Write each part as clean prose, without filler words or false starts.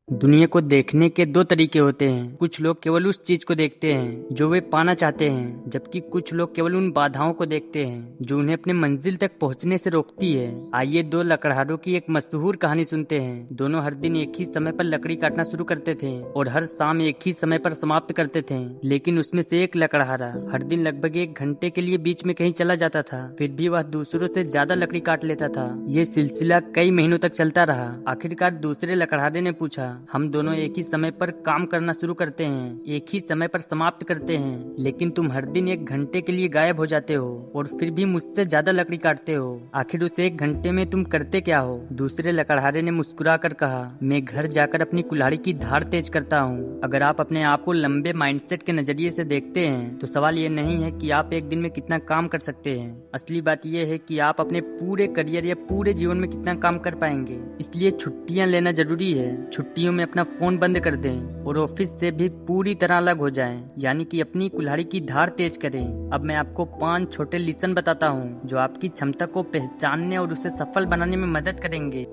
दुनिया को देखने के दो तरीके होते हैं। कुछ लोग केवल उस चीज को देखते हैं जो वे पाना चाहते हैं, जबकि कुछ लोग केवल उन बाधाओं को देखते हैं जो उन्हें अपने मंजिल तक पहुंचने से रोकती है। आइए दो लकड़हारों की एक मशहूर कहानी सुनते हैं। दोनों हर दिन एक ही समय पर लकड़ी काटना शुरू करते थे और हर शाम एक ही समय पर समाप्त करते थे। लेकिन उसमें से एक लकड़हारा हर दिन लगभग 1 घंटे के लिए बीच में कहीं चला जाता था, फिर भी वह दूसरों से ज्यादा लकड़ी काट लेता था। ये सिलसिला कई महीनों तक चलता रहा। आखिरकार दूसरे लकड़हारे ने पूछा, हम दोनों एक ही समय पर काम करना शुरू करते हैं, एक ही समय पर समाप्त करते हैं, लेकिन तुम हर दिन 1 घंटे के लिए गायब हो जाते हो और फिर भी मुझसे ज्यादा लकड़ी काटते हो। आखिर उस 1 घंटे में तुम करते क्या हो? दूसरे लकड़हारे ने मुस्कुरा कर कहा, मैं घर जाकर अपनी कुल्हाड़ी की धार तेज करता हूँ। अगर आप अपने आप को लंबे माइंडसेट के नजरिए से देखते हैं तो सवाल ये नहीं है कि आप एक दिन में कितना काम कर सकते हैं। असली बात यह है कि आप अपने पूरे करियर या पूरे जीवन में कितना काम कर पाएंगे। इसलिए छुट्टियां लेना जरूरी है। छुट्टियों में अपना फोन बंद कर दें और ऑफिस से भी पूरी तरह अलग हो जाएं, यानी कि अपनी कुल्हाड़ी की धार तेज करें। अब मैं आपको 5 छोटे लेसन बताता हूं जो आपकी क्षमता को पहचानने और उसे सफल बनाने में मदद करेंगे।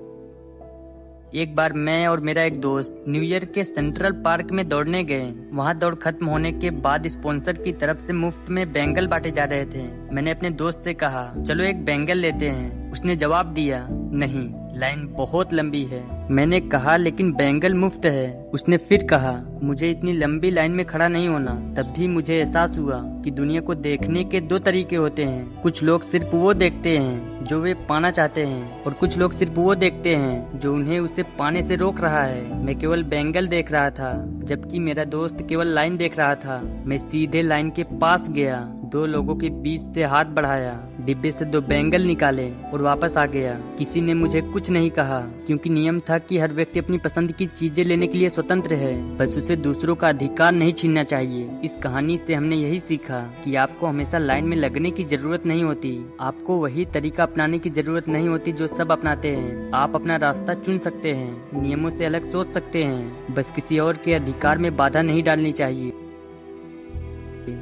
एक बार मैं और मेरा एक दोस्त न्यू ईयर के सेंट्रल पार्क में दौड़ने गए। वहां दौड़ खत्म होने के बाद स्पॉन्सर की तरफ से मुफ्त में बैंगल बांटे जा रहे थे। मैंने अपने दोस्त से कहा, चलो एक बैंगल लेते हैं। उसने जवाब दिया, नहीं, लाइन बहुत लंबी है। मैंने कहा, लेकिन बैंगल मुफ्त है। उसने फिर कहा, मुझे इतनी लंबी लाइन में खड़ा नहीं होना। तब भी मुझे एहसास हुआ कि दुनिया को देखने के दो तरीके होते हैं। कुछ लोग सिर्फ वो देखते हैं जो वे पाना चाहते हैं और कुछ लोग सिर्फ वो देखते हैं जो उन्हें उसे पाने से रोक रहा है। मैं केवल बैंगल देख रहा था, जबकि मेरा दोस्त केवल लाइन देख रहा था। मैं सीधे लाइन के पास गया, 2 लोगों के बीच से हाथ बढ़ाया, डिब्बे से 2 बैंगल निकाले और वापस आ गया। किसी ने मुझे कुछ नहीं कहा, क्योंकि नियम था कि हर व्यक्ति अपनी पसंद की चीजें लेने के लिए स्वतंत्र है, बस उसे दूसरों का अधिकार नहीं छीनना चाहिए। इस कहानी से हमने यही सीखा कि आपको हमेशा लाइन में लगने की जरूरत नहीं होती। आपको वही तरीका अपनाने की जरूरत नहीं होती जो सब अपनाते हैं। आप अपना रास्ता चुन सकते हैं, नियमों से अलग सोच सकते हैं, बस किसी और के अधिकार में बाधा नहीं डालनी चाहिए।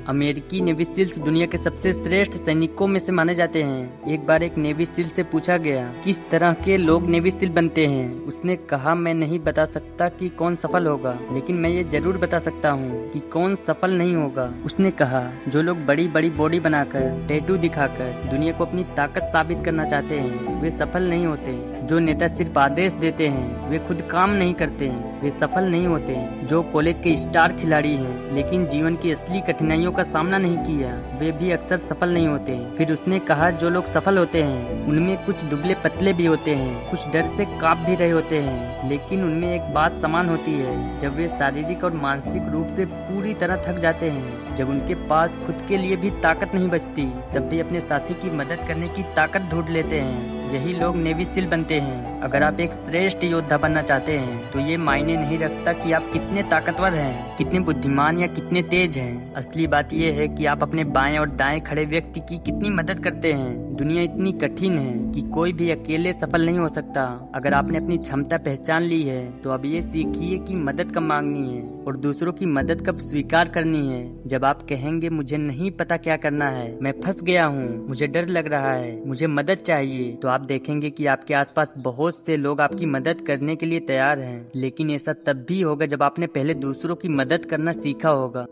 अमेरिकी नेवी सील्स दुनिया के सबसे श्रेष्ठ सैनिकों में से माने जाते हैं। एक बार एक नेवी सील से पूछा गया, किस तरह के लोग नेवी सील बनते हैं? उसने कहा, मैं नहीं बता सकता कि कौन सफल होगा, लेकिन मैं ये जरूर बता सकता हूँ कि कौन सफल नहीं होगा। उसने कहा, जो लोग बड़ी बड़ी बॉडी बनाकर, टैटू दिखाकर दुनिया को अपनी ताकत साबित करना चाहते हैं, वे सफल नहीं होते। जो नेता सिर्फ आदेश देते हैं, वे खुद काम नहीं करते हैं, वे सफल नहीं होते। जो कॉलेज के स्टार खिलाड़ी हैं, लेकिन जीवन की असली कठिनाइयों का सामना नहीं किया, वे भी अक्सर सफल नहीं होते। फिर उसने कहा, जो लोग सफल होते हैं उनमें कुछ दुबले पतले भी होते हैं, कुछ डर से कांप भी रहे होते हैं, लेकिन उनमें एक बात समान होती है, जब वे शारीरिक और मानसिक रूप से पूरी तरह थक जाते हैं, जब उनके पास खुद के लिए भी ताकत नहीं बचती, तब भी अपने साथी की मदद करने की ताकत ढूंढ लेते हैं। यही लोग नेवी सील बनते हैं। अगर आप एक श्रेष्ठ योद्धा बनना चाहते हैं तो ये मायने नहीं रखता कि आप कितने ताकतवर हैं, कितने बुद्धिमान या कितने तेज हैं। असली बात यह है कि आप अपने बाएं और दाएं खड़े व्यक्ति की कितनी मदद करते हैं। दुनिया इतनी कठिन है कि कोई भी अकेले सफल नहीं हो सकता। अगर आपने अपनी क्षमता पहचान ली है तो अब ये सीखिए कि मदद कब मांगनी है और दूसरों की मदद कब स्वीकार करनी है। जब आप कहेंगे, मुझे नहीं पता क्या करना है, मैं फंस गया हूँ, मुझे डर लग रहा है, मुझे मदद चाहिए, तो आप देखेंगे कि आपके आसपास बहुत से लोग आपकी मदद करने के लिए तैयार हैं। लेकिन ऐसा तब भी होगा जब आपने पहले दूसरों की मदद करना सीखा होगा।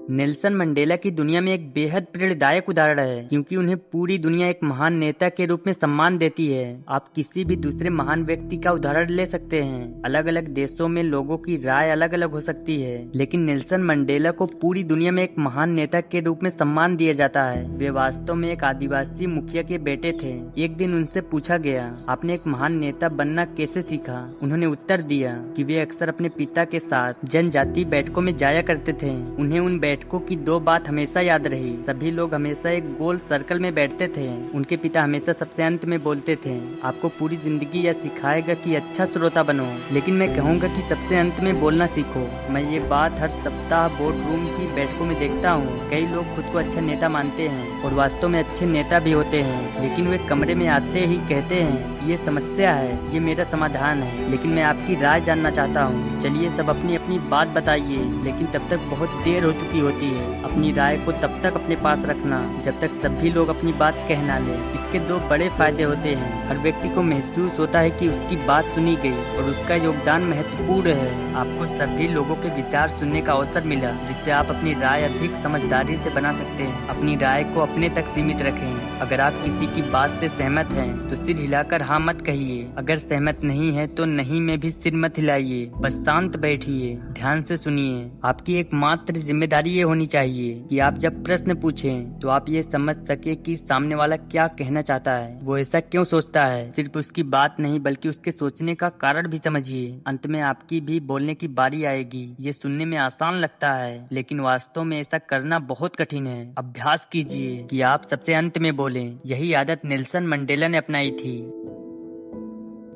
नेल्सन मंडेला की दुनिया में एक बेहद प्रेरणादायक उदाहरण है, क्योंकि उन्हें पूरी दुनिया एक महान नेता के रूप में सम्मान देती है। आप किसी भी दूसरे महान व्यक्ति का उदाहरण ले सकते हैं। अलग अलग देशों में लोगों की राय अलग अलग हो सकती है, लेकिन नेल्सन मंडेला को पूरी दुनिया में एक महान नेता के रूप में सम्मान दिया जाता है। वे वास्तव में एक आदिवासी मुखिया के बेटे थे। एक दिन उनसे पूछा गया, आपने एक महान नेता बनना कैसे सीखा? उन्होंने उत्तर दिया कि वे अक्सर अपने पिता के साथ जनजाति बैठकों में जाया करते थे। उन्हें उन बैठकों की 2 बात हमेशा याद रही। सभी लोग हमेशा एक गोल सर्कल में बैठते थे। उनके पिता हमेशा सबसे अंत में बोलते थे, आपको पूरी जिंदगी यह सिखाएगा कि अच्छा श्रोता बनो, लेकिन मैं कहूँगा कि सबसे अंत में बोलना सीखो। मैं ये बात हर सप्ताह बोर्ड रूम की बैठकों में देखता हूँ। कई लोग खुद को अच्छा नेता मानते हैं और वास्तव में अच्छे नेता भी होते हैं, लेकिन वे कमरे में आते ही कहते हैं, ये समस्या है, ये मेरा समाधान है, लेकिन मैं आपकी राय जानना चाहता हूँ। चलिए सब अपनी अपनी बात बताइए, लेकिन तब तक बहुत देर हो चुकी होती है। अपनी राय को तब तक अपने पास रखना जब तक सभी लोग अपनी बात कह ना ले। इसके दो बड़े फायदे होते हैं। हर व्यक्ति को महसूस होता है कि उसकी बात सुनी गई और उसका योगदान महत्वपूर्ण है। आपको सभी लोगों के विचार सुनने का अवसर मिला, जिससे आप अपनी राय अधिक समझदारी से बना सकते हैं। अपनी राय को अपने तक सीमित रखें। अगर आप किसी की बात से सहमत हैं, तो सिर हिलाकर हाँ मत कहिए। अगर सहमत नहीं है तो नहीं में भी सिर मत हिलाइए। बस शांत बैठिए, ध्यान से सुनिए। आपकी एकमात्र जिम्मेदारी ये होनी चाहिए कि आप जब प्रश्न पूछें तो आप ये समझ सके कि सामने वाला क्या कहना चाहता है, वो ऐसा क्यों सोचता है। सिर्फ उसकी बात नहीं बल्कि उसके सोचने का कारण भी समझिए। अंत में आपकी भी बोलने की बारी आएगी। ये सुनने में आसान लगता है, लेकिन वास्तव में ऐसा करना बहुत कठिन है। अभ्यास कीजिए कि आप सबसे अंत में बोलें। यही आदत नेल्सन मंडेला ने अपनाई थी।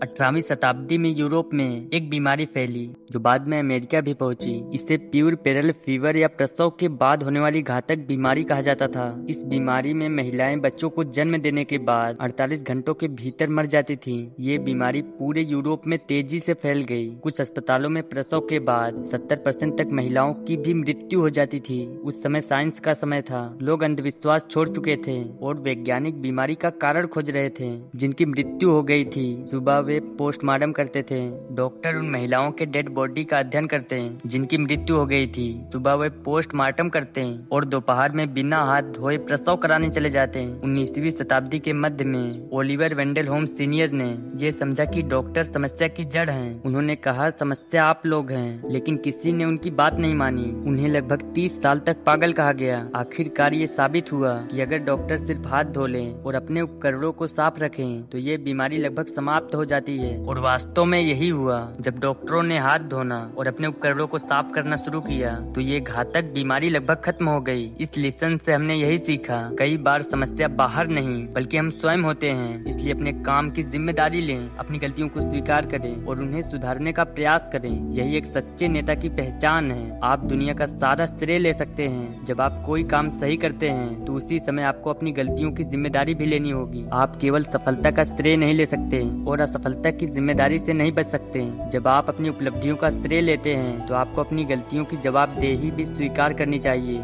18वीं शताब्दी में यूरोप में एक बीमारी फैली जो बाद में अमेरिका भी पहुंची। इसे प्यूरपेरल फीवर या प्रसव के बाद होने वाली घातक बीमारी कहा जाता था। इस बीमारी में महिलाएं बच्चों को जन्म देने के बाद 48 घंटों के भीतर मर जाती थीं। ये बीमारी पूरे यूरोप में तेजी से फैल गई। कुछ अस्पतालों में प्रसव के बाद 70% तक महिलाओं की भी मृत्यु हो जाती थी। उस समय साइंस का समय था। लोग अंधविश्वास छोड़ चुके थे और वैज्ञानिक बीमारी का कारण खोज रहे थे। जिनकी मृत्यु हो गई थी, सुबह वे पोस्टमार्टम करते थे। डॉक्टर उन महिलाओं के डेड बॉडी का अध्ययन करते हैं जिनकी मृत्यु हो गई थी। सुबह वे पोस्टमार्टम करते हैं और दोपहर में बिना हाथ धोए प्रसव कराने चले जाते हैं। 19वीं शताब्दी के मध्य में ओलिवर वेंडल होम्स सीनियर ने यह समझा कि डॉक्टर समस्या की जड़ हैं। उन्होंने कहा, समस्या आप लोग हैं। लेकिन किसी ने उनकी बात नहीं मानी। उन्हें लगभग 30 साल तक पागल कहा गया। आखिरकार ये साबित हुआ कि अगर डॉक्टर सिर्फ हाथ धो लें और अपने उपकरणों को साफ रखें तो ये बीमारी लगभग समाप्त हो जाती है। और वास्तव में यही हुआ। जब डॉक्टरों ने हाथ धोना और अपने उपकरणों को साफ करना शुरू किया तो ये घातक बीमारी लगभग खत्म हो गई। इस लेसन से हमने यही सीखा, कई बार समस्या बाहर नहीं बल्कि हम स्वयं होते हैं। इसलिए अपने काम की जिम्मेदारी लें, अपनी गलतियों को स्वीकार करें और उन्हें सुधारने का प्रयास करें। यही एक सच्चे नेता की पहचान है। आप दुनिया का सारा श्रेय ले सकते हैं। जब आप कोई काम सही करते हैं तो उसी समय आपको अपनी गलतियों की जिम्मेदारी भी लेनी होगी। आप केवल सफलता का श्रेय नहीं ले सकते और असफलता की जिम्मेदारी से नहीं बच सकते। जब आप अपनी उपलब्धियों का श्रेय लेते हैं तो आपको अपनी गलतियों की जवाबदेही भी स्वीकार करनी चाहिए।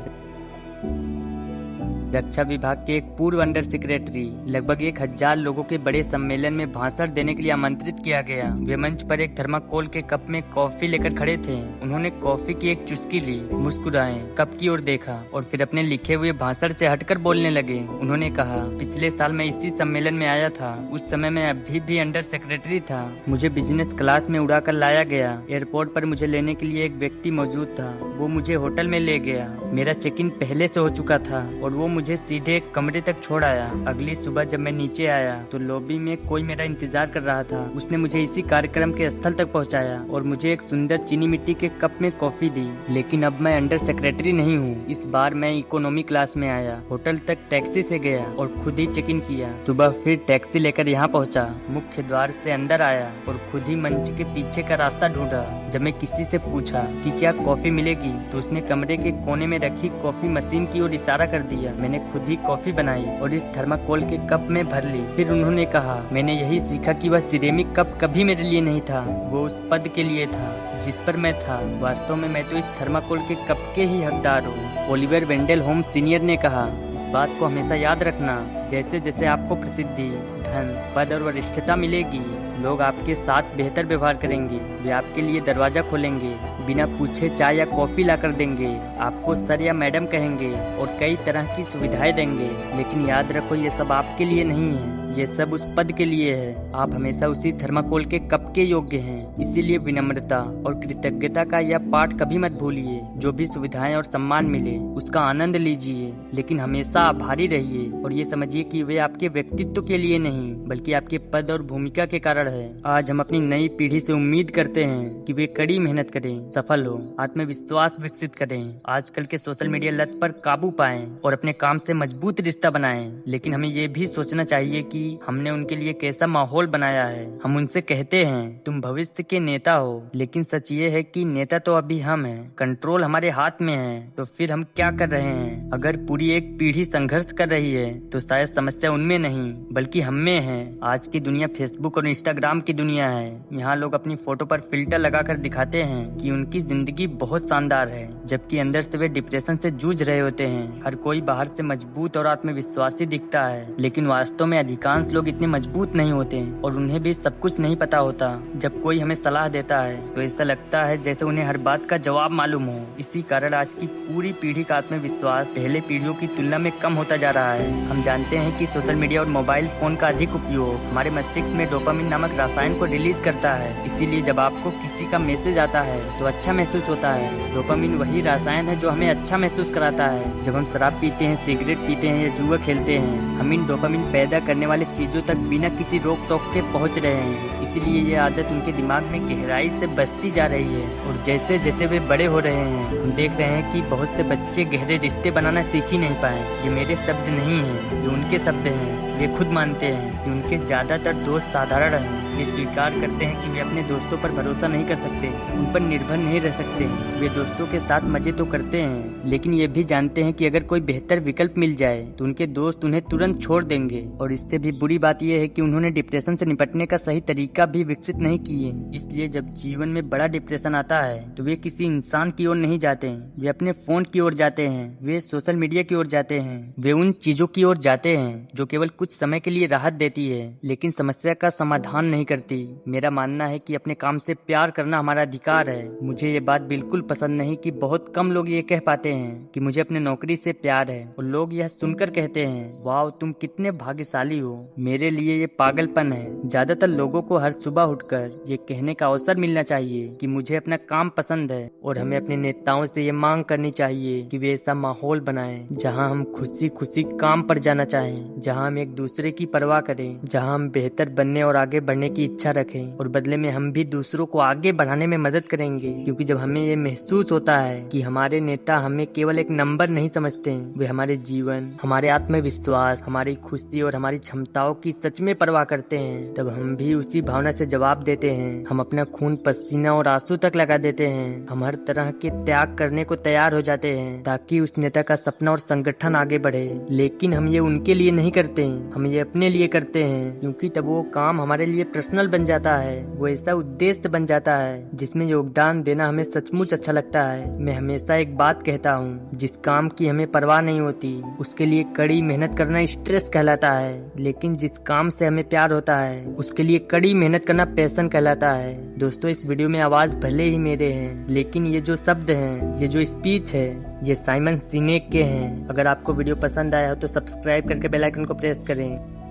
रक्षा विभाग के एक पूर्व अंडर सेक्रेटरी लगभग 1000 लोगों के बड़े सम्मेलन में भाषण देने के लिए आमंत्रित किया गया। वे मंच पर एक थर्माकोल के कप में कॉफी लेकर खड़े थे। उन्होंने कॉफी की एक चुस्की ली, मुस्कुराए, कप की ओर देखा और फिर अपने लिखे हुए भाषण से हटकर बोलने लगे। उन्होंने कहा, पिछले साल मैं इसी सम्मेलन में आया था। उस समय मैं अभी भी अंडर सेक्रेटरी था। मुझे बिजनेस क्लास में उड़ाकर लाया गया। एयरपोर्ट पर मुझे लेने के लिए एक व्यक्ति मौजूद था। वो मुझे होटल में ले गया। मेरा चेक इन पहले से हो चुका था और वो मुझे सीधे एक कमरे तक छोड़ आया। अगली सुबह जब मैं नीचे आया तो लॉबी में कोई मेरा इंतजार कर रहा था। उसने मुझे इसी कार्यक्रम के स्थल तक पहुंचाया और मुझे एक सुंदर चीनी मिट्टी के कप में कॉफी दी। लेकिन अब मैं अंडर सेक्रेटरी नहीं हूँ। इस बार मैं इकोनॉमी क्लास में आया। होटल तक टैक्सी से गया और खुद ही चेक इन किया। सुबह फिर टैक्सी लेकर यहाँ पहुँचा। मुख्य द्वार से अंदर आया और खुद ही मंच के पीछे का रास्ता ढूंढा। जब मैं किसी से पूछा कि क्या कॉफी मिलेगी तो उसने कमरे के कोने में रखी कॉफी मशीन की ओर इशारा कर दिया। मैंने खुद ही कॉफी बनाई और इस थर्माकोल के कप में भर ली। फिर उन्होंने कहा, मैंने यही सीखा कि वह सिरेमिक कप कभी मेरे लिए नहीं था, वो उस पद के लिए था जिस पर मैं था। वास्तव में मैं तो इस थर्माकोल के कप के ही हकदार हूँ। ओलिवर वेंडल होम्स सीनियर ने कहा, इस बात को हमेशा याद रखना, जैसे जैसे आपको प्रसिद्धि, धन, पद और वरिष्ठता मिलेगी, लोग आपके साथ बेहतर व्यवहार करेंगे। वे आपके लिए दरवाजा खोलेंगे, बिना पूछे चाय या कॉफी लाकर देंगे, आपको सर या मैडम कहेंगे और कई तरह की सुविधाएं देंगे। लेकिन याद रखो, ये सब आपके लिए नहीं है, ये सब उस पद के लिए है। आप हमेशा उसी थर्माकोल के कप के योग्य हैं। इसीलिए विनम्रता और कृतज्ञता का यह पाठ कभी मत भूलिए। जो भी सुविधाएं और सम्मान मिले उसका आनंद लीजिए, लेकिन हमेशा आभारी रहिए और ये समझिए कि वे आपके व्यक्तित्व के लिए नहीं बल्कि आपके पद और भूमिका के कारण है। आज हम अपनी नई पीढ़ी से उम्मीद करते हैं कि वे कड़ी मेहनत करें, सफल हो, आत्मविश्वास विकसित करें, आजकल के सोशल मीडिया लत पर काबू पाएं और अपने काम से मजबूत रिश्ता बनाएं। लेकिन हमें ये भी सोचना चाहिए कि हमने उनके लिए कैसा माहौल बनाया है। हम उनसे कहते हैं तुम भविष्य के नेता हो, लेकिन सच ये है कि नेता तो अभी हम हैं, कंट्रोल हमारे हाथ में है। तो फिर हम क्या कर रहे हैं? अगर पूरी एक पीढ़ी संघर्ष कर रही है तो शायद समस्या उनमें नहीं बल्कि हम में है। आज की दुनिया फेसबुक और इंस्टाग्राम की दुनिया है। यहाँ लोग अपनी फोटो पर फिल्टर लगाकर दिखाते हैं कि उनकी जिंदगी बहुत शानदार है, जबकि अंदर से वे डिप्रेशन से जूझ रहे होते हैं। हर कोई बाहर से मजबूत और आत्मविश्वासी दिखता है, लेकिन वास्तव में अधिकांश लोग इतने मजबूत नहीं होते और उन्हें भी सब कुछ नहीं पता होता। जब कोई हमें सलाह देता है तो ऐसा लगता है जैसे उन्हें हर बात का जवाब मालूम हो। इसी कारण आज की पूरी पीढ़ी का आत्मविश्वास पहले पीढ़ियों की तुलना में कम होता जा रहा है। हम जानते हैं कि सोशल मीडिया और मोबाइल फोन का अधिक उपयोग हमारे मस्तिष्क में डोपामिन नामक रसायन को रिलीज करता है। इसीलिए जब आपको किसी का मैसेज आता है तो अच्छा महसूस होता है। डोपामिन वही रसायन है जो हमें अच्छा महसूस कराता है। जब हम शराब पीते हैं, सिगरेट पीते हैं या जुआ खेलते हैं, हम इन डोपामिन पैदा करने वाली चीजों तक बिना किसी रोक टोक के पहुंच रहे हैं। इसीलिए ये आदत उनके दिमाग में गहराई से बसती जा रही है और जैसे जैसे वे बड़े हो रहे हैं हम देख रहे हैं कि बहुत से बच्चे गहरे रिश्ते बनाना सीख ही नहीं पाए। ये मेरे शब्द नहीं हैं, ये उनके शब्द हैं। वे खुद मानते हैं कि उनके ज्यादातर दोस्त साधारण हैं। वे स्वीकार करते हैं कि वे अपने दोस्तों पर भरोसा नहीं कर सकते, उन पर निर्भर नहीं रह सकते। वे दोस्तों के साथ मजे तो करते हैं, लेकिन ये भी जानते हैं कि अगर कोई बेहतर विकल्प मिल जाए तो उनके दोस्त उन्हें तुरंत छोड़ देंगे। और इससे भी बुरी बात यह है कि उन्होंने डिप्रेशन से निपटने का सही तरीका भी विकसित नहीं किए। इसलिए जब जीवन में बड़ा डिप्रेशन आता है तो वे किसी इंसान की ओर नहीं जाते, वे अपने फोन की ओर जाते हैं, वे सोशल मीडिया की ओर जाते हैं, वे उन चीजों की ओर जाते हैं जो केवल कुछ समय के लिए राहत देती है लेकिन समस्या का समाधान नहीं करती। मेरा मानना है कि अपने काम से प्यार करना हमारा अधिकार है। मुझे ये बात बिल्कुल पसंद नहीं कि बहुत कम लोग ये कह पाते हैं कि मुझे अपने नौकरी से प्यार है और लोग यह सुनकर कहते हैं वाह तुम कितने भाग्यशाली हो। मेरे लिए ये पागलपन है। ज्यादातर लोगों को हर सुबह उठकर ये कहने का अवसर मिलना चाहिए कि मुझे अपना काम पसंद है और हमें अपने नेताओं से ये मांग करनी चाहिए कि वे ऐसा माहौल बनाएं जहां हम खुशी खुशी काम पर जाना चाहें, जहां हम एक दूसरे की परवाह करें, जहां हम बेहतर बनने और आगे बढ़ने की इच्छा रखें और बदले में हम भी दूसरों को आगे बढ़ाने में मदद करेंगे। क्योंकि जब हमें ये महसूस होता है कि हमारे नेता हमें केवल एक नंबर नहीं समझते, वे हमारे जीवन, हमारे आत्मविश्वास, हमारी खुशी और हमारी क्षमताओं की सच में परवाह करते हैं, तब हम भी उसी भावना से जवाब देते हैं। हम अपना खून, पसीना और आंसू तक लगा देते हैं। हम हर तरह के त्याग करने को तैयार हो जाते हैं ताकि उस नेता का सपना और संगठन आगे बढ़े। लेकिन हम ये उनके लिए नहीं करते, हम ये अपने लिए करते हैं, क्योंकि तब वो काम हमारे लिए पर्सनल बन जाता है। वो ऐसा उद्देश्य बन जाता है जिसमें योगदान देना हमें सचमुच अच्छा लगता है। मैं हमेशा एक बात कहता हूँ, जिस काम की हमें परवाह नहीं होती उसके लिए कड़ी मेहनत करना स्ट्रेस कहलाता है, लेकिन जिस काम से हमें प्यार होता है उसके लिए कड़ी मेहनत करना पैशन कहलाता है। दोस्तों, इस वीडियो में आवाज भले ही मेरे हैं, लेकिन ये जो शब्द हैं, ये जो स्पीच है, ये साइमन सिनेक के हैं। अगर आपको वीडियो पसंद आया हो तो सब्सक्राइब करके बेल आइकन को प्रेस करें।